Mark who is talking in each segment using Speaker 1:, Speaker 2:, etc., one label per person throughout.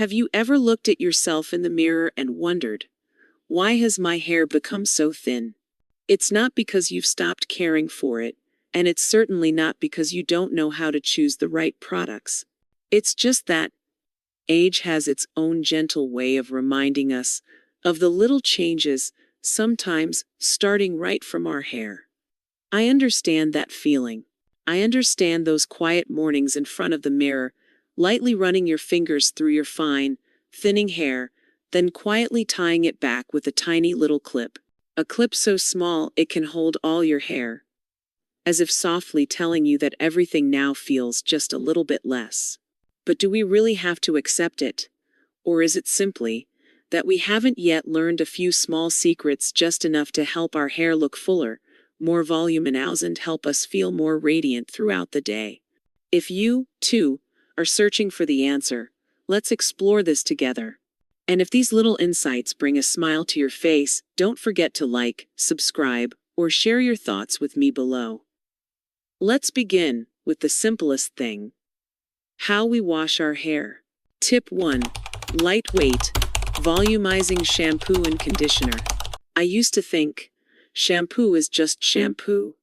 Speaker 1: Have you ever looked at yourself in the mirror and wondered, why has my hair become so thin? It's not because you've stopped caring for it, and it's certainly not because you don't know how to choose the right products. It's just that age has its own gentle way of reminding us of the little changes, sometimes starting right from our hair. I understand that feeling. I understand those quiet mornings in front of the mirror, lightly running your fingers through your fine, thinning hair, then quietly tying it back with a tiny little clip. A clip so small it can hold all your hair, as if softly telling you that everything now feels just a little bit less. But do we really have to accept it? Or is it simply that we haven't yet learned a few small secrets just enough to help our hair look fuller, more voluminous, and help us feel more radiant throughout the day? If you, too, are searching for the answer, let's explore this together. And if these little insights bring a smile to your face, don't forget to like, subscribe, or share your thoughts with me below. Let's begin with the simplest thing: how we wash our hair. Tip 1. Lightweight, volumizing shampoo and conditioner. I used to think, shampoo is just shampoo.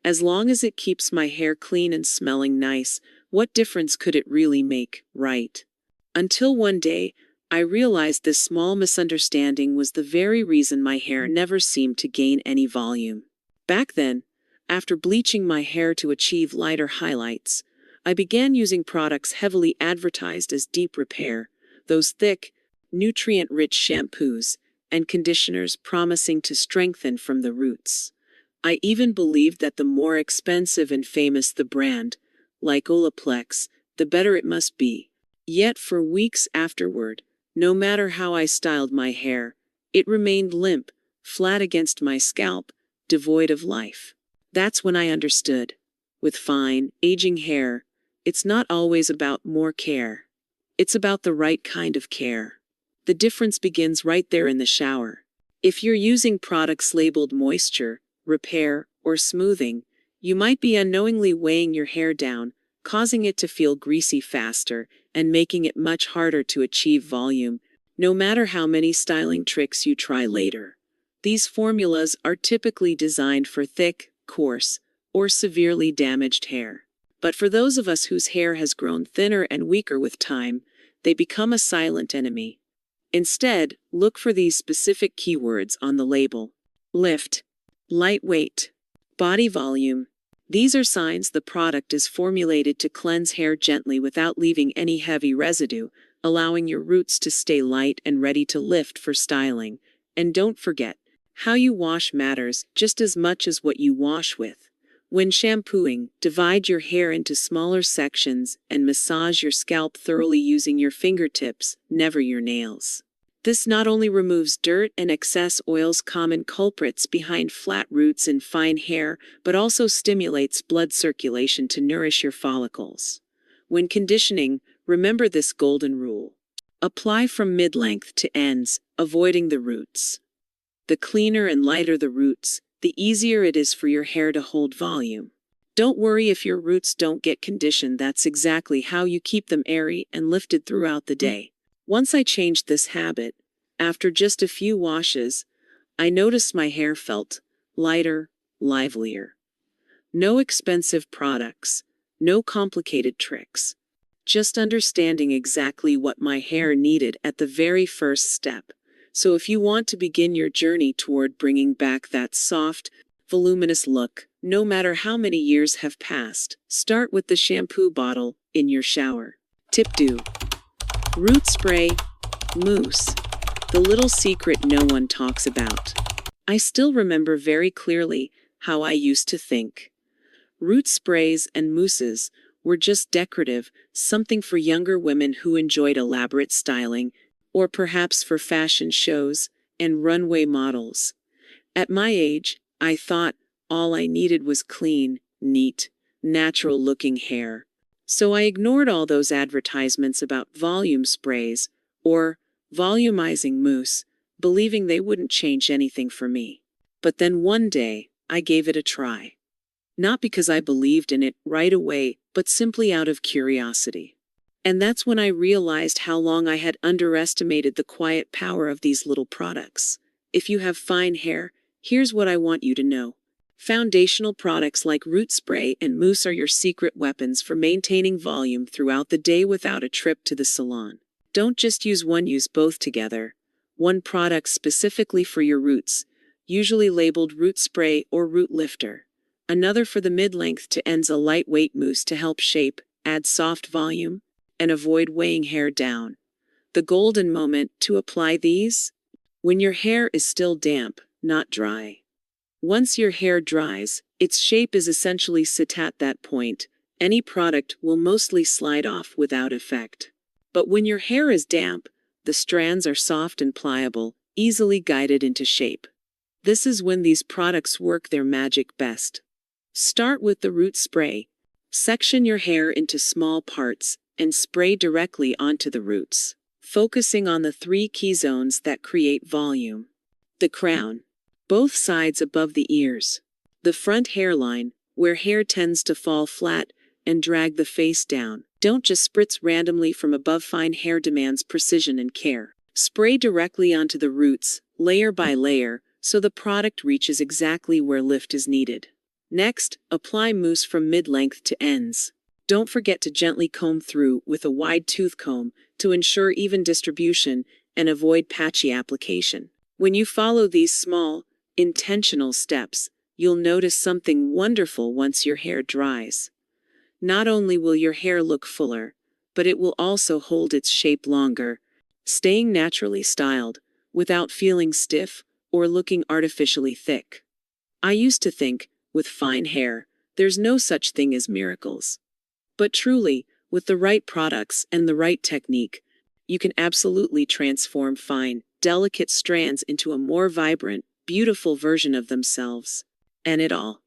Speaker 1: As long as it keeps my hair clean and smelling nice, what difference could it really make, right? Until one day, I realized this small misunderstanding was the very reason my hair never seemed to gain any volume. Back then, after bleaching my hair to achieve lighter highlights, I began using products heavily advertised as deep repair, those thick, nutrient-rich shampoos and conditioners promising to strengthen from the roots. I even believed that the more expensive and famous the brand, like Olaplex, the better it must be. Yet for weeks afterward, no matter how I styled my hair, it remained limp, flat against my scalp, devoid of life. That's when I understood. With fine, aging hair, it's not always about more care. It's about the right kind of care. The difference begins right there in the shower. If you're using products labeled moisture, repair, or smoothing, you might be unknowingly weighing your hair down, causing it to feel greasy faster, and making it much harder to achieve volume, no matter how many styling tricks you try later. These formulas are typically designed for thick, coarse, or severely damaged hair. But for those of us whose hair has grown thinner and weaker with time, they become a silent enemy. Instead, look for these specific keywords on the label: lift, lightweight, body volume. These are signs the product is formulated to cleanse hair gently without leaving any heavy residue, allowing your roots to stay light and ready to lift for styling. And don't forget, how you wash matters just as much as what you wash with. When shampooing, divide your hair into smaller sections and massage your scalp thoroughly using your fingertips, never your nails. This not only removes dirt and excess oils, common culprits behind flat roots and fine hair, but also stimulates blood circulation to nourish your follicles. When conditioning, remember this golden rule: apply from mid-length to ends, avoiding the roots. The cleaner and lighter the roots, the easier it is for your hair to hold volume. Don't worry if your roots don't get conditioned. That's exactly how you keep them airy and lifted throughout the day. Once I changed this habit, after just a few washes, I noticed my hair felt lighter, livelier. No expensive products, no complicated tricks. Just understanding exactly what my hair needed at the very first step. So if you want to begin your journey toward bringing back that soft, voluminous look, no matter how many years have passed, start with the shampoo bottle in your shower. Tip 2. Root spray, mousse. The little secret no one talks about. I still remember very clearly how I used to think. Root sprays and mousses were just decorative, something for younger women who enjoyed elaborate styling, or perhaps for fashion shows and runway models. At my age, I thought all I needed was clean, neat, natural-looking hair. So I ignored all those advertisements about volume sprays or volumizing mousse, believing they wouldn't change anything for me. But then one day, I gave it a try. Not because I believed in it right away, but simply out of curiosity. And that's when I realized how long I had underestimated the quiet power of these little products. If you have fine hair, here's what I want you to know. Foundational products like root spray and mousse are your secret weapons for maintaining volume throughout the day without a trip to the salon. Don't just use one, use both together. One product specifically for your roots, usually labeled root spray or root lifter. Another for the mid-length to ends, a lightweight mousse to help shape, add soft volume, and avoid weighing hair down. The golden moment to apply these? When your hair is still damp, not dry. Once your hair dries, its shape is essentially set at that point. Any product will mostly slide off without effect. But when your hair is damp, the strands are soft and pliable, easily guided into shape. This is when these products work their magic best. Start with the root spray. Section your hair into small parts and spray directly onto the roots, focusing on the 3 key zones that create volume. The crown, both sides above the ears. The front hairline, where hair tends to fall flat and drag the face down. Don't just spritz randomly from above. Fine hair demands precision and care. Spray directly onto the roots, layer by layer, so the product reaches exactly where lift is needed. Next, apply mousse from mid-length to ends. Don't forget to gently comb through with a wide tooth comb to ensure even distribution and avoid patchy application. When you follow these small, intentional steps, you'll notice something wonderful once your hair dries. Not only will your hair look fuller, but it will also hold its shape longer, staying naturally styled, without feeling stiff or looking artificially thick. I used to think, with fine hair, there's no such thing as miracles. But truly, with the right products and the right technique, you can absolutely transform fine, delicate strands into a more vibrant, beautiful version of themselves. And it all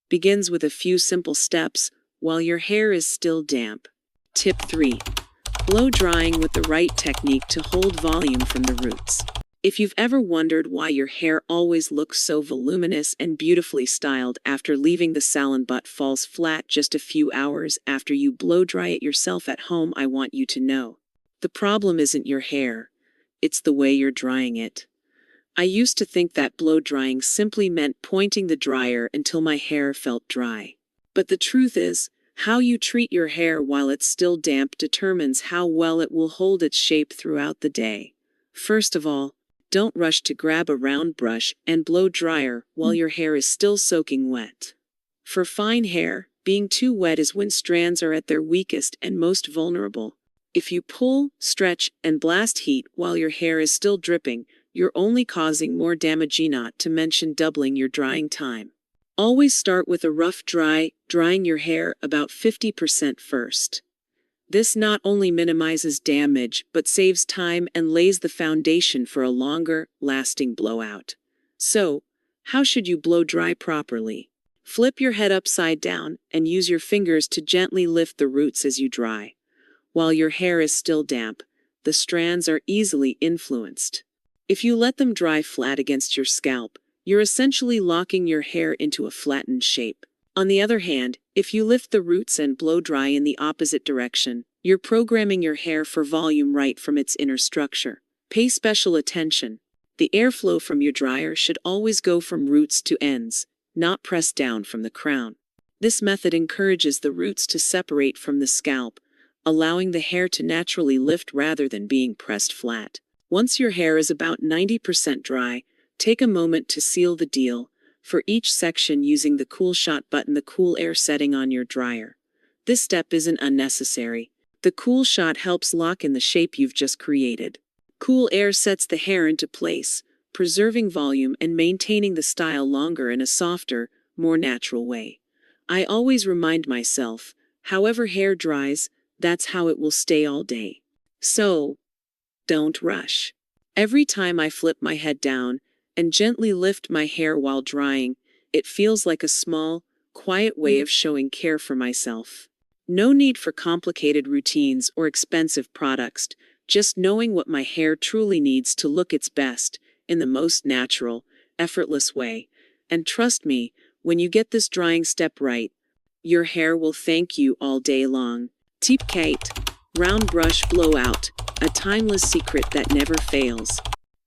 Speaker 1: begins with a few simple steps while your hair is still damp. Tip 3. Blow drying with the right technique to hold volume from the roots. If you've ever wondered why your hair always looks so voluminous and beautifully styled after leaving the salon but falls flat just a few hours after you blow dry it yourself at home, I want you to know. The problem isn't your hair, it's the way you're drying it. I used to think that blow drying simply meant pointing the dryer until my hair felt dry. But the truth is, how you treat your hair while it's still damp determines how well it will hold its shape throughout the day. First of all, don't rush to grab a round brush and blow dryer while your hair is still soaking wet. For fine hair, being too wet is when strands are at their weakest and most vulnerable. If you pull, stretch, and blast heat while your hair is still dripping, you're only causing more damage, not to mention doubling your drying time. Always start with a rough drying your hair about 50% first. This not only minimizes damage but saves time and lays the foundation for a longer, lasting blowout. So, how should you blow dry properly? Flip your head upside down and use your fingers to gently lift the roots as you dry. While your hair is still damp, the strands are easily influenced. If you let them dry flat against your scalp, you're essentially locking your hair into a flattened shape. On the other hand, if you lift the roots and blow dry in the opposite direction, you're programming your hair for volume right from its inner structure. Pay special attention. The airflow from your dryer should always go from roots to ends, not press down from the crown. This method encourages the roots to separate from the scalp, allowing the hair to naturally lift rather than being pressed flat. Once your hair is about 90% dry, take a moment to seal the deal, for each section using the Cool Shot button, the cool air setting on your dryer. This step isn't unnecessary. The Cool Shot helps lock in the shape you've just created. Cool air sets the hair into place, preserving volume and maintaining the style longer in a softer, more natural way. I always remind myself, however hair dries, that's how it will stay all day. So, don't rush. Every time I flip my head down and gently lift my hair while drying, it feels like a small, quiet way of showing care for myself. No need for complicated routines or expensive products, just knowing what my hair truly needs to look its best, in the most natural, effortless way. And trust me, when you get this drying step right, your hair will thank you all day long. Tip 8. Round brush blowout, a timeless secret that never fails.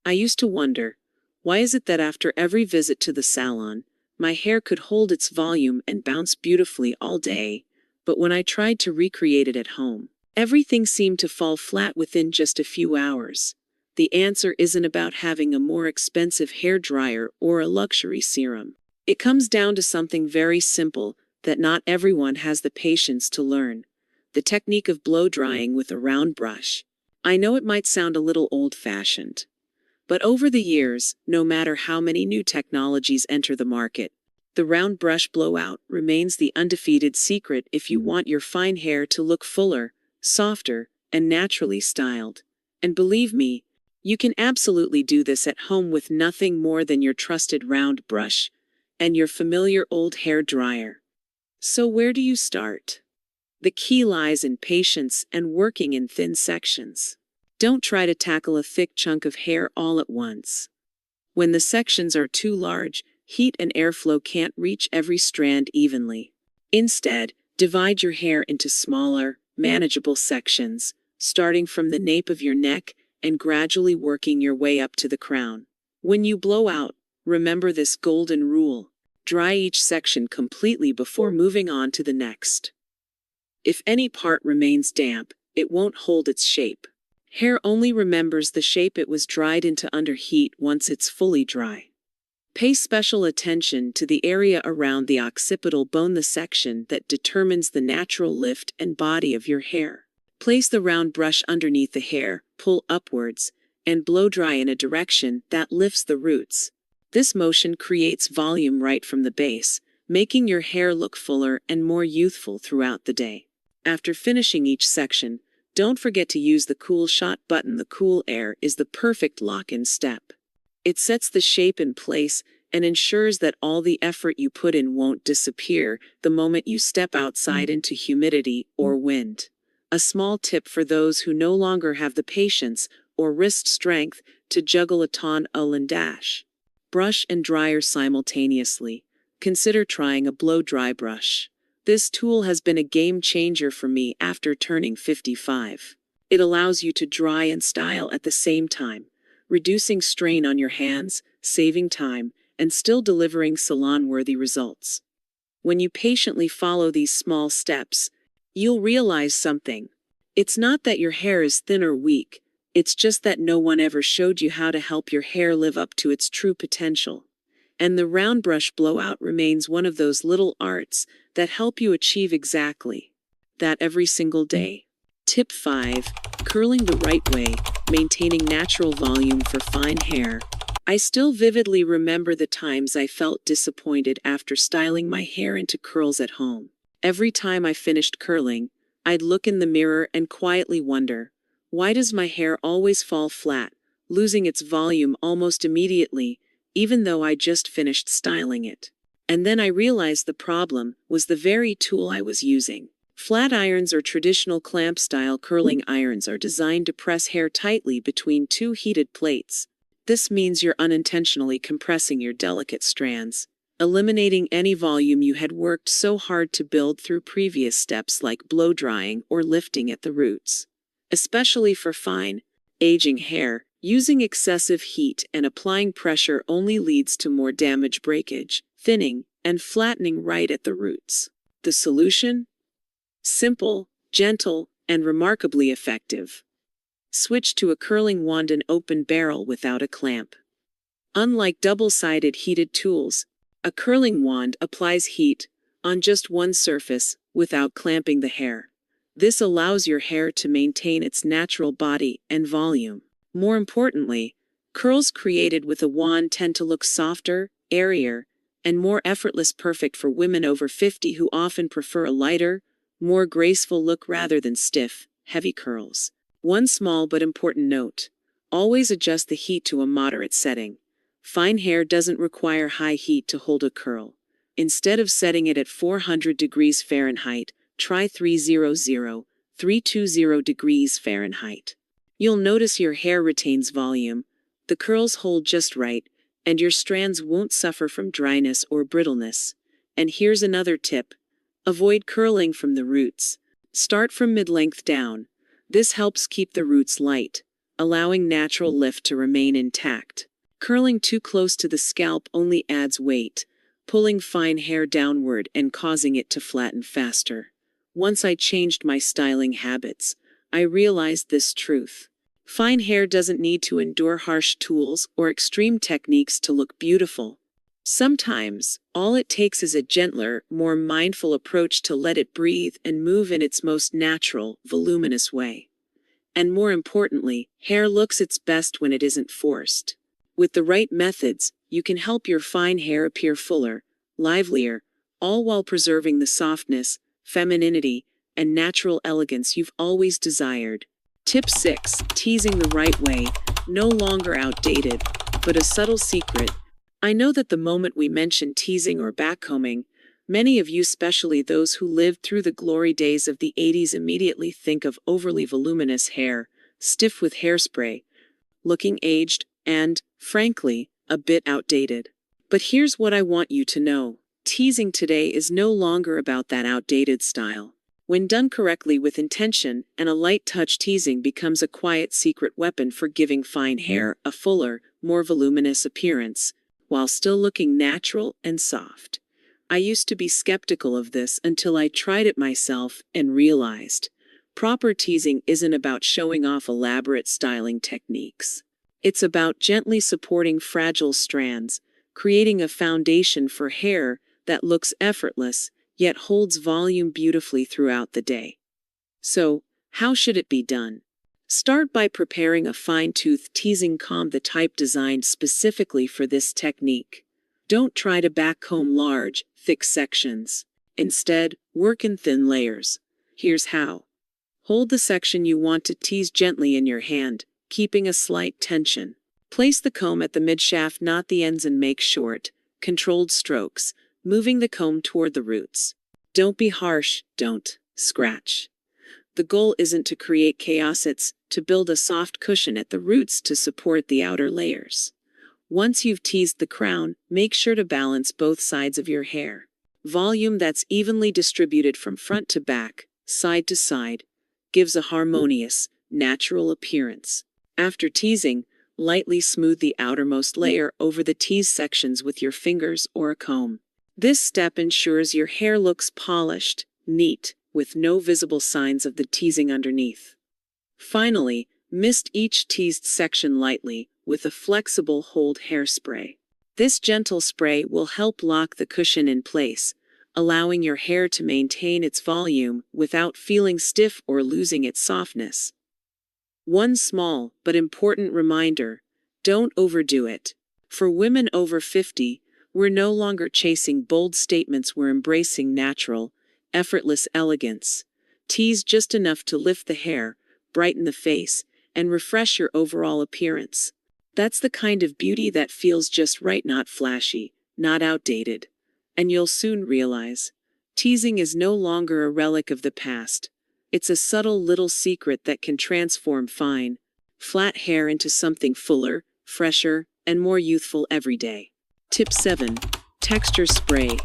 Speaker 1: I used to wonder, why is it that after every visit to the salon, my hair could hold its volume and bounce beautifully all day, but when I tried to recreate it at home, everything seemed to fall flat within just a few hours. The answer isn't about having a more expensive hair dryer or a luxury serum. It comes down to something very simple that not everyone has the patience to learn: the technique of blow drying with a round brush. I know it might sound a little old-fashioned, but over the years, no matter how many new technologies enter the market, the round brush blowout remains the undefeated secret if you want your fine hair to look fuller, softer, and naturally styled. And believe me, you can absolutely do this at home with nothing more than your trusted round brush and your familiar old hair dryer. So where do you start? The key lies in patience and working in thin sections. Don't try to tackle a thick chunk of hair all at once. When the sections are too large, heat and airflow can't reach every strand evenly. Instead, divide your hair into smaller, manageable sections, starting from the nape of your neck and gradually working your way up to the crown. When you blow out, remember this golden rule: dry each section completely before moving on to the next. If any part remains damp, it won't hold its shape. Hair only remembers the shape it was dried into under heat once it's fully dry. Pay special attention to the area around the occipital bone, the section that determines the natural lift and body of your hair. Place the round brush underneath the hair, pull upwards, and blow dry in a direction that lifts the roots. This motion creates volume right from the base, making your hair look fuller and more youthful throughout the day. After finishing each section, don't forget to use the Cool Shot button. The cool air is the perfect lock-in step. It sets the shape in place and ensures that all the effort you put in won't disappear the moment you step outside into humidity or wind. A small tip for those who no longer have the patience or wrist strength to juggle a ton and dash. Brush and dryer simultaneously. Consider trying a blow-dry brush. This tool has been a game changer for me after turning 55. It allows you to dry and style at the same time, reducing strain on your hands, saving time, and still delivering salon-worthy results. When you patiently follow these small steps, you'll realize something. It's not that your hair is thin or weak, it's just that no one ever showed you how to help your hair live up to its true potential. And the round brush blowout remains one of those little arts that help you achieve exactly that every single day. Tip 5. Curling the right way, maintaining natural volume for fine hair. I still vividly remember the times I felt disappointed after styling my hair into curls at home. Every time I finished curling, I'd look in the mirror and quietly wonder, why does my hair always fall flat, losing its volume almost immediately, even though I just finished styling it? And then I realized the problem was the very tool I was using. Flat irons or traditional clamp-style curling irons are designed to press hair tightly between two heated plates. This means you're unintentionally compressing your delicate strands, eliminating any volume you had worked so hard to build through previous steps like blow drying or lifting at the roots. Especially for fine, aging hair, using excessive heat and applying pressure only leads to more damage, breakage, thinning, and flattening right at the roots. The solution? Simple, gentle, and remarkably effective. Switch to a curling wand and open barrel without a clamp. Unlike double-sided heated tools, a curling wand applies heat on just one surface without clamping the hair. This allows your hair to maintain its natural body and volume. More importantly, curls created with a wand tend to look softer, airier, and more effortless, perfect for women over 50 who often prefer a lighter, more graceful look rather than stiff, heavy curls. One small but important note: always adjust the heat to a moderate setting. Fine hair doesn't require high heat to hold a curl. Instead of setting it at 400 degrees Fahrenheit, try 320 degrees Fahrenheit. You'll notice your hair retains volume, the curls hold just right, and your strands won't suffer from dryness or brittleness. And here's another tip: avoid curling from the roots. Start from mid-length down. This helps keep the roots light, allowing natural lift to remain intact. Curling too close to the scalp only adds weight, pulling fine hair downward and causing it to flatten faster. Once I changed my styling habits, I realized this truth. Fine hair doesn't need to endure harsh tools or extreme techniques to look beautiful. Sometimes, all it takes is a gentler, more mindful approach to let it breathe and move in its most natural, voluminous way. And more importantly, hair looks its best when it isn't forced. With the right methods, you can help your fine hair appear fuller, livelier, all while preserving the softness, femininity, and natural elegance you've always desired. Tip 6. Teasing the right way, no longer outdated, but a subtle secret. I know that the moment we mention teasing or backcombing, many of you, especially those who lived through the glory days of the 80s, immediately think of overly voluminous hair, stiff with hairspray, looking aged, and, frankly, a bit outdated. But here's what I want you to know. Teasing today is no longer about that outdated style. When done correctly with intention and a light touch, teasing becomes a quiet secret weapon for giving fine hair a fuller, more voluminous appearance, while still looking natural and soft. I used to be skeptical of this until I tried it myself and realized proper teasing isn't about showing off elaborate styling techniques. It's about gently supporting fragile strands, creating a foundation for hair that looks effortless, yet holds volume beautifully throughout the day. So, how should it be done? Start by preparing a fine-tooth teasing comb, the type designed specifically for this technique. Don't try to backcomb large, thick sections. Instead, work in thin layers. Here's how. Hold the section you want to tease gently in your hand, keeping a slight tension. Place the comb at the midshaft, not the ends, and make short, controlled strokes, moving the comb toward the roots. Don't be harsh, don't scratch. The goal isn't to create chaos, it's to build a soft cushion at the roots to support the outer layers. Once you've teased the crown, make sure to balance both sides of your hair. Volume that's evenly distributed from front to back, side to side, gives a harmonious, natural appearance. After teasing, lightly smooth the outermost layer over the teased sections with your fingers or a comb. This step ensures your hair looks polished, neat, with no visible signs of the teasing underneath. Finally, mist each teased section lightly with a flexible hold hairspray. This gentle spray will help lock the cushion in place, allowing your hair to maintain its volume without feeling stiff or losing its softness. One small but important reminder: don't overdo it. For women over 50, we're no longer chasing bold statements, we're embracing natural, effortless elegance. Tease just enough to lift the hair, brighten the face, and refresh your overall appearance. That's the kind of beauty that feels just right, not flashy, not outdated. And you'll soon realize, teasing is no longer a relic of the past. It's a subtle little secret that can transform fine, flat hair into something fuller, fresher, and more youthful every day. Tip 7. Texture spray.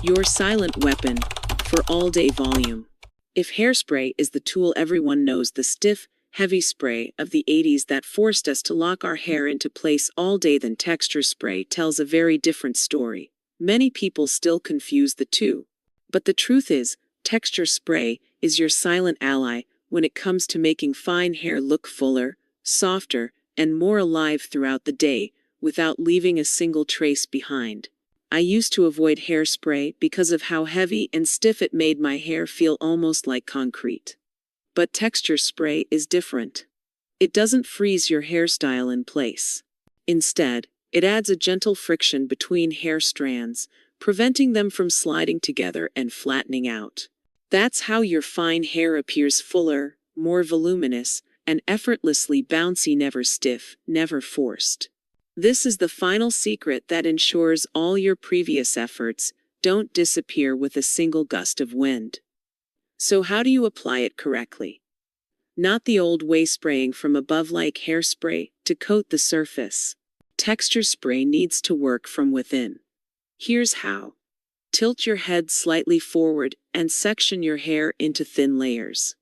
Speaker 1: Your silent weapon for all-day volume. If hairspray is the tool everyone knows, the stiff, heavy spray of the 80s that forced us to lock our hair into place all day, then texture spray tells a very different story. Many people still confuse the two. But the truth is, texture spray is your silent ally when it comes to making fine hair look fuller, softer, and more alive throughout the day, without leaving a single trace behind. I used to avoid hairspray because of how heavy and stiff it made my hair feel, almost like concrete. But texture spray is different. It doesn't freeze your hairstyle in place. Instead, it adds a gentle friction between hair strands, preventing them from sliding together and flattening out. That's how your fine hair appears fuller, more voluminous, and effortlessly bouncy, never stiff, never forced. This is the final secret that ensures all your previous efforts don't disappear with a single gust of wind. So how do you apply it correctly? Not the old way, spraying from above like hairspray to coat the surface. Texture spray needs to work from within. Here's how. Tilt your head slightly forward and section your hair into thin layers.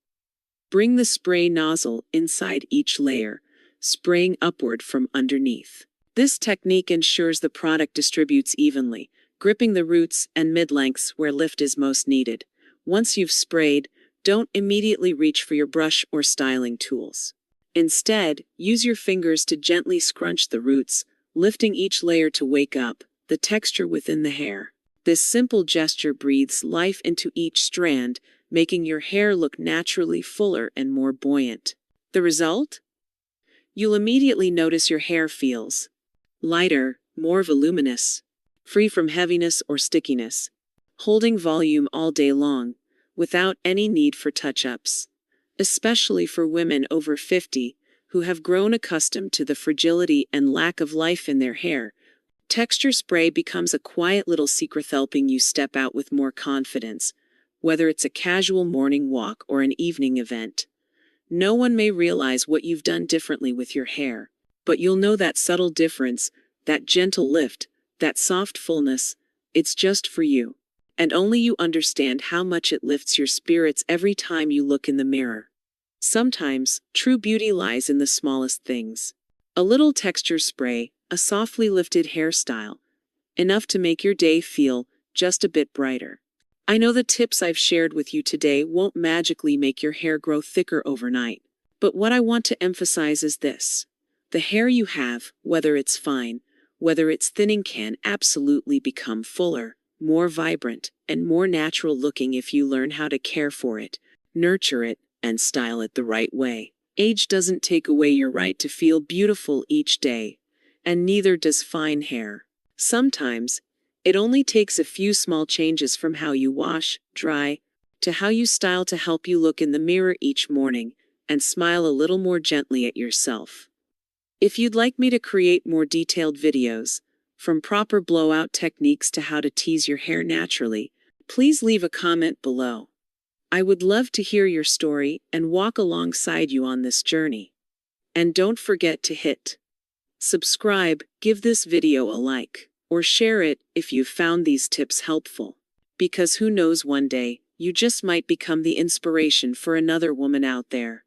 Speaker 1: Bring the spray nozzle inside each layer, spraying upward from underneath. This technique ensures the product distributes evenly, gripping the roots and mid-lengths where lift is most needed. Once you've sprayed, don't immediately reach for your brush or styling tools. Instead, use your fingers to gently scrunch the roots, lifting each layer to wake up the texture within the hair. This simple gesture breathes life into each strand, making your hair look naturally fuller and more buoyant. The result? You'll immediately notice your hair feels lighter, more voluminous, free from heaviness or stickiness, holding volume all day long, without any need for touch-ups. Especially for women over 50, who have grown accustomed to the fragility and lack of life in their hair, texture spray becomes a quiet little secret helping you step out with more confidence, whether it's a casual morning walk or an evening event. No one may realize what you've done differently with your hair, but you'll know that subtle difference, that gentle lift, that soft fullness. It's just for you. And only you understand how much it lifts your spirits every time you look in the mirror. Sometimes, true beauty lies in the smallest things. A little texture spray, a softly lifted hairstyle, enough to make your day feel just a bit brighter. I know the tips I've shared with you today won't magically make your hair grow thicker overnight, but what I want to emphasize is this. The hair you have, whether it's fine, whether it's thinning, can absolutely become fuller, more vibrant, and more natural looking if you learn how to care for it, nurture it, and style it the right way. Age doesn't take away your right to feel beautiful each day, and neither does fine hair. Sometimes, it only takes a few small changes from how you wash, dry, to how you style to help you look in the mirror each morning and smile a little more gently at yourself. If you'd like me to create more detailed videos, from proper blowout techniques to how to tease your hair naturally, please leave a comment below. I would love to hear your story and walk alongside you on this journey. And don't forget to hit subscribe, give this video a like, or share it if you've found these tips helpful. Because who knows, one day, you just might become the inspiration for another woman out there.